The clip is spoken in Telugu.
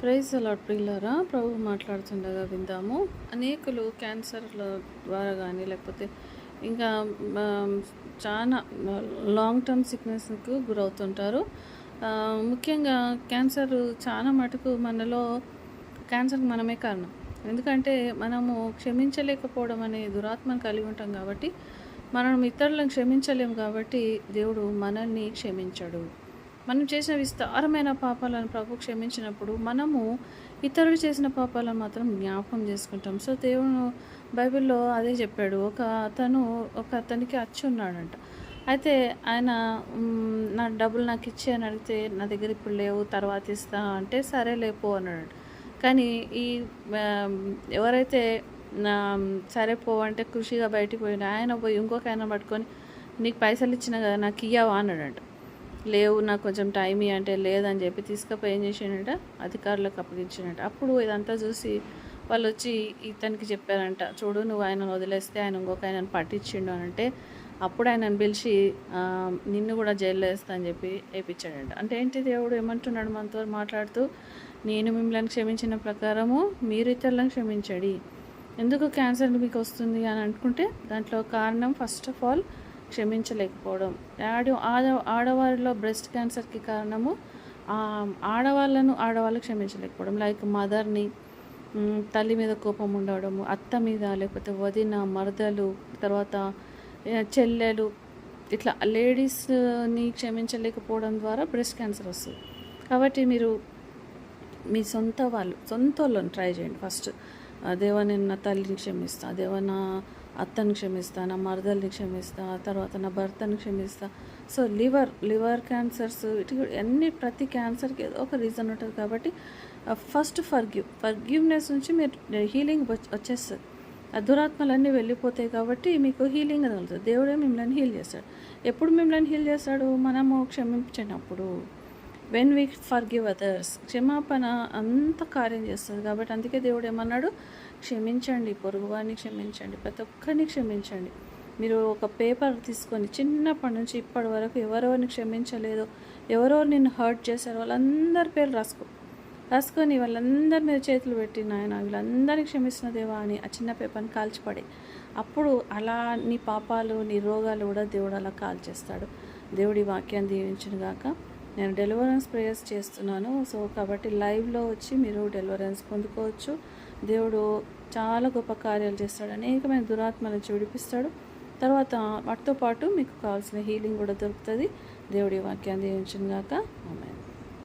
ప్రైజ్ అలాట్ ప్రియులారా, ప్రభు మాట్లాడుతుండగా విందాము. అనేకులు క్యాన్సర్ల ద్వారా కానీ లేకపోతే ఇంకా చాలా లాంగ్ టర్మ్ సిక్నెస్కు గురవుతుంటారు. ముఖ్యంగా క్యాన్సర్ చాలా మటుకు మనలో క్యాన్సర్కి మనమే కారణం. ఎందుకంటే మనము క్షమించలేకపోవడం అనే దురాత్మను కలిగి ఉంటాం కాబట్టి, మనం ఇతరులను క్షమించలేము కాబట్టి దేవుడు మనల్ని క్షమించడు. మనం చేసిన విస్తారమైన పాపాలను ప్రభు క్షమించినప్పుడు మనము ఇతరులు చేసిన పాపాలను మాత్రం జ్ఞాపకం చేసుకుంటాం. సో దేవుడు బైబిల్లో అదే చెప్పాడు. ఒక అతనికి అచ్చి ఉన్నాడంట. అయితే ఆయన నా డబ్బులు నాకు ఇచ్చి అని అడిగితే, నా దగ్గర ఇప్పుడు లేవు, తర్వాత ఇస్తా అంటే, సరే లేపో అన్నాడు. కానీ ఈ ఎవరైతే నా సరే పో అంటే ఖుషిగా బయటికి పోయిన ఆయన పోయి ఇంకొక ఆయన పట్టుకొని, నీకు పైసలు ఇచ్చిన కదా నాకు ఇయ్యవా అన్నాడంట. లేవు, నాకు కొంచెం టైం అంటే లేదని చెప్పి తీసుకపోయి ఏం చేసిండంట, అధికారులకు అప్పగించిండంట. అప్పుడు ఇదంతా చూసి వాళ్ళు వచ్చి ఇతనికి చెప్పారంట, చూడు నువ్వు ఆయనను వదిలేస్తే ఆయన ఇంకొక ఆయనను పట్టించిండు అని అంటే, అప్పుడు ఆయనను పిలిచి నిన్ను కూడా జైల్లో వేస్తా అని చెప్పి వేయించాడంట. అంటే ఏంటి, దేవుడు ఏమంటున్నాడు మనతో మాట్లాడుతూ, నేను మిమ్మల్ని క్షమించిన ప్రకారము మీరు ఇతరులను క్షమించండి. ఎందుకు క్యాన్సర్ మీకు వస్తుంది అని అనుకుంటే దాంట్లో కారణం ఫస్ట్ ఆఫ్ ఆల్ క్షమించలేకపోవడం. ఆడవారిలో బ్రెస్ట్ క్యాన్సర్కి కారణము ఆడవాళ్ళు క్షమించలేకపోవడం. లైక్ మదర్ని, తల్లి మీద కోపం ఉండడము, అత్త మీద, లేకపోతే వదిన, మరదలు, తర్వాత చెల్లెలు, ఇట్లా లేడీస్ని క్షమించలేకపోవడం ద్వారా బ్రెస్ట్ క్యాన్సర్ వస్తుంది. కాబట్టి మీరు మీ సొంత వాళ్ళని ట్రై చేయండి. ఫస్ట్ దేవా నేను నా తల్లిని క్షమిస్తా, దేవా నా అత్తని క్షమిస్తా, నా మరదల్ని క్షమిస్తా, తర్వాత నా భర్తని క్షమిస్తా. సో లివర్ క్యాన్సర్స్ ప్రతి క్యాన్సర్కి ఏదో ఒక రీజన్ ఉంటుంది. కాబట్టి ఫస్ట్ ఫర్గివ్నెస్ నుంచి మీరు హీలింగ్ వచ్చేస్తుంది. ఆ దురాత్మలన్నీ వెళ్ళిపోతాయి కాబట్టి మీకు హీలింగ్ కలుగుతుంది. దేవుడే మిమ్మల్ని హీల్ చేస్తాడు. ఎప్పుడు మిమ్మల్ని హీల్ చేస్తాడు? మనము క్షమించినప్పుడు. వెన్ వీ ఫర్గివ్ అదర్స్, క్షమాపణ అంత కార్యం చేస్తుంది. కాబట్టి అందుకే దేవుడు ఏమన్నాడు, క్షమించండి, పొరుగువారిని క్షమించండి, ప్రతి ఒక్కరిని క్షమించండి. మీరు ఒక పేపర్ తీసుకొని చిన్నప్పటి నుంచి ఇప్పటి వరకు ఎవరెవరిని క్షమించలేదో, ఎవరెవరు నిన్ను హర్ట్ చేశారో వాళ్ళందరి పేరు రాసుకొని వాళ్ళందరి మీద చేతులు పెట్టి, నాయన వీళ్ళందరినీ క్షమిస్తున్న దేవా అని ఆ చిన్న పేపర్ని కాల్చిపడి, అప్పుడు అలా నీ పాపాలు, నీ రోగాలు కూడా దేవుడు అలా కాల్చేస్తాడు. దేవుడి వాక్యాన్ని దీవించును గాక. నేను డెలివరెన్స్ ప్రేయర్స్ చేస్తున్నాను. సో కాబట్టి లైవ్లో వచ్చి మీరు డెలివరెన్స్ పొందుకోవచ్చు. దేవుడు చాలా గొప్ప కార్యాలు చేస్తాడు. అనేకమైన దురాత్మ నుంచి విడిపిస్తాడు. తర్వాత వాటితో పాటు మీకు కావాల్సిన హీలింగ్ కూడా దొరుకుతుంది. దేవుడి వాక్యాన్ని దీవించును గాక. ఆమేన్.